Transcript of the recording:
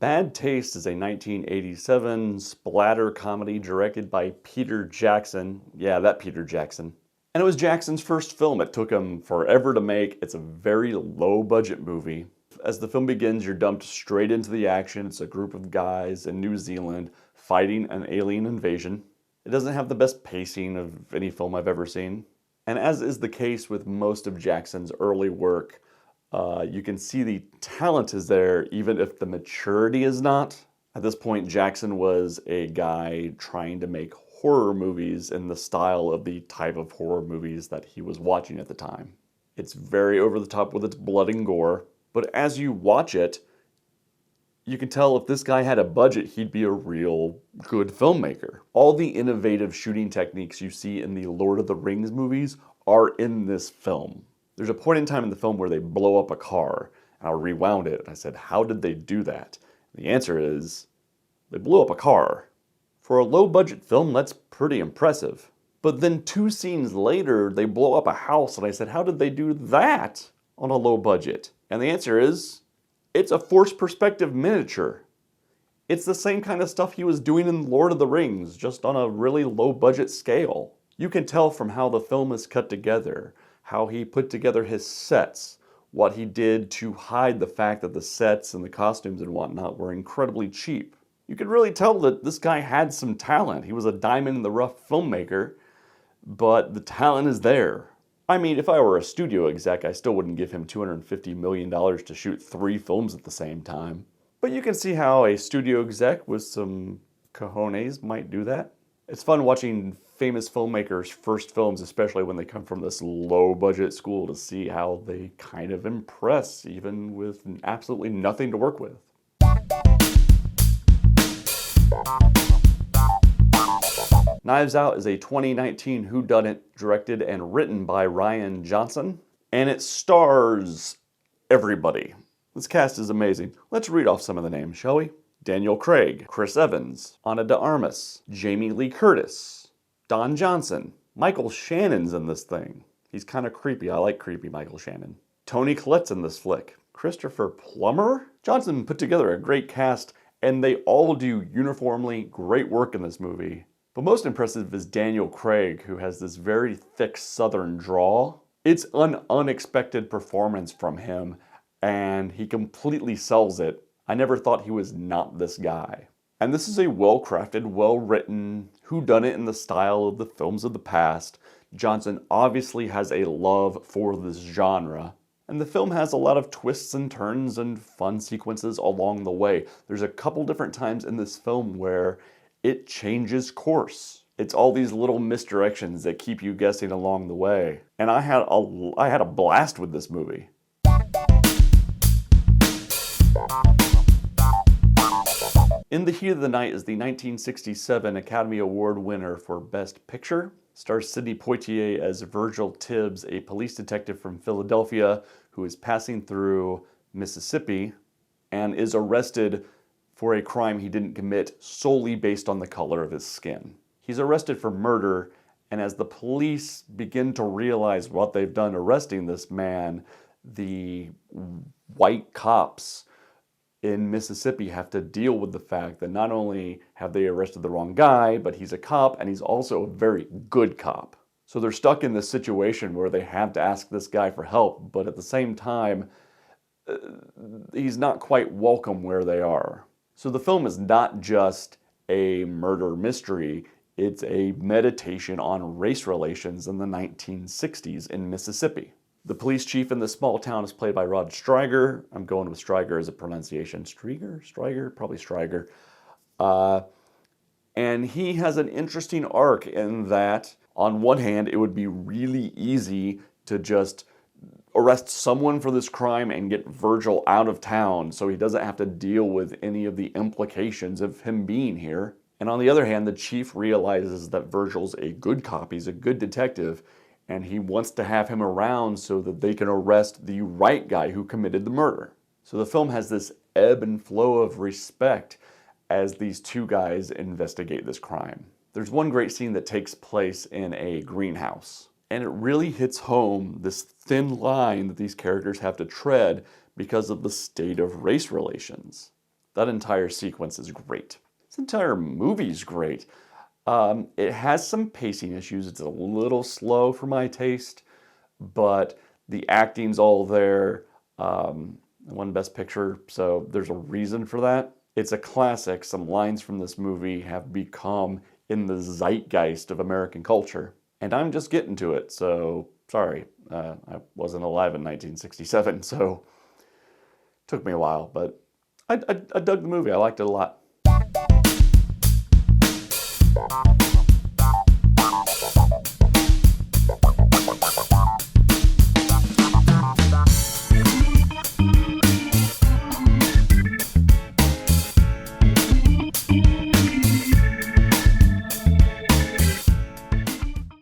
Bad Taste is a 1987 splatter comedy directed by Peter Jackson. Yeah, that Peter Jackson. And it was Jackson's first film. It took him forever to make. It's a very low-budget movie. As the film begins, you're dumped straight into the action. It's a group of guys in New Zealand fighting an alien invasion. It doesn't have the best pacing of any film I've ever seen. And as is the case with most of Jackson's early work, you can see the talent is there, even if the maturity is not. At this point, Jackson was a guy trying to make horror movies in the style of the type of horror movies that he was watching at the time. It's very over the top with its blood and gore, but as you watch it, you can tell if this guy had a budget, he'd be a real good filmmaker. All the innovative shooting techniques you see in the Lord of the Rings movies are in this film. There's a point in time in the film where they blow up a car, and I rewound it, and I said, how did they do that? And the answer is, they blew up a car. For a low-budget film, that's pretty impressive. But then 2 scenes later, they blow up a house, and I said, how did they do that on a low budget? And the answer is, it's a forced perspective miniature. It's the same kind of stuff he was doing in Lord of the Rings, just on a really low-budget scale. You can tell from how the film is cut together, how he put together his sets, what he did to hide the fact that the sets and the costumes and whatnot were incredibly cheap. You could really tell that this guy had some talent. He was a diamond in the rough filmmaker, but the talent is there. I mean, if I were a studio exec, I still wouldn't give him $250 million to shoot 3 films at the same time. But you can see how a studio exec with some cojones might do that. It's fun watching famous filmmakers' first films, especially when they come from this low-budget school, to see how they kind of impress, even with absolutely nothing to work with. Knives Out is a 2019 whodunit directed and written by Rian Johnson, and it stars everybody. This cast is amazing. Let's read off some of the names, shall we? Daniel Craig, Chris Evans, Ana de Armas, Jamie Lee Curtis, Don Johnson. Michael Shannon's in this thing. He's kind of creepy. I like creepy Michael Shannon. Toni Collette's in this flick. Christopher Plummer? Johnson put together a great cast, and they all do uniformly great work in this movie. But most impressive is Daniel Craig, who has this very thick southern drawl. It's an unexpected performance from him, and he completely sells it. I never thought he was not this guy. And this is a well-crafted, well-written whodunit in the style of the films of the past. Johnson obviously has a love for this genre. And the film has a lot of twists and turns and fun sequences along the way. There's a couple different times in this film where it changes course. It's all these little misdirections that keep you guessing along the way. And I had a blast with this movie. In the Heat of the Night is the 1967 Academy Award winner for Best Picture. Stars Sidney Poitier as Virgil Tibbs, a police detective from Philadelphia who is passing through Mississippi and is arrested for a crime he didn't commit solely based on the color of his skin. He's arrested for murder, and as the police begin to realize what they've done arresting this man, the white cops in Mississippi have to deal with the fact that not only have they arrested the wrong guy, but he's a cop and he's also a very good cop. So they're stuck in this situation where they have to ask this guy for help, but at the same time, he's not quite welcome where they are. So the film is not just a murder mystery, it's a meditation on race relations in the 1960s in Mississippi. The police chief in this small town is played by Rod Steiger. I'm going with Steiger as a pronunciation. Steiger? Probably Steiger. And he has an interesting arc in that, on one hand, it would be really easy to just arrest someone for this crime and get Virgil out of town so he doesn't have to deal with any of the implications of him being here. And on the other hand, the chief realizes that Virgil's a good cop, he's a good detective, and he wants to have him around so that they can arrest the right guy who committed the murder. So the film has this ebb and flow of respect as these two guys investigate this crime. There's one great scene that takes place in a greenhouse, and it really hits home this thin line that these characters have to tread because of the state of race relations. That entire sequence is great. This entire movie's great. It has some pacing issues. It's a little slow for my taste, but the acting's all there. Won Best Picture, so there's a reason for that. It's a classic. Some lines from this movie have become in the zeitgeist of American culture. And I'm just getting to it, so sorry. I wasn't alive in 1967, so it took me a while, but I dug the movie. I liked it a lot.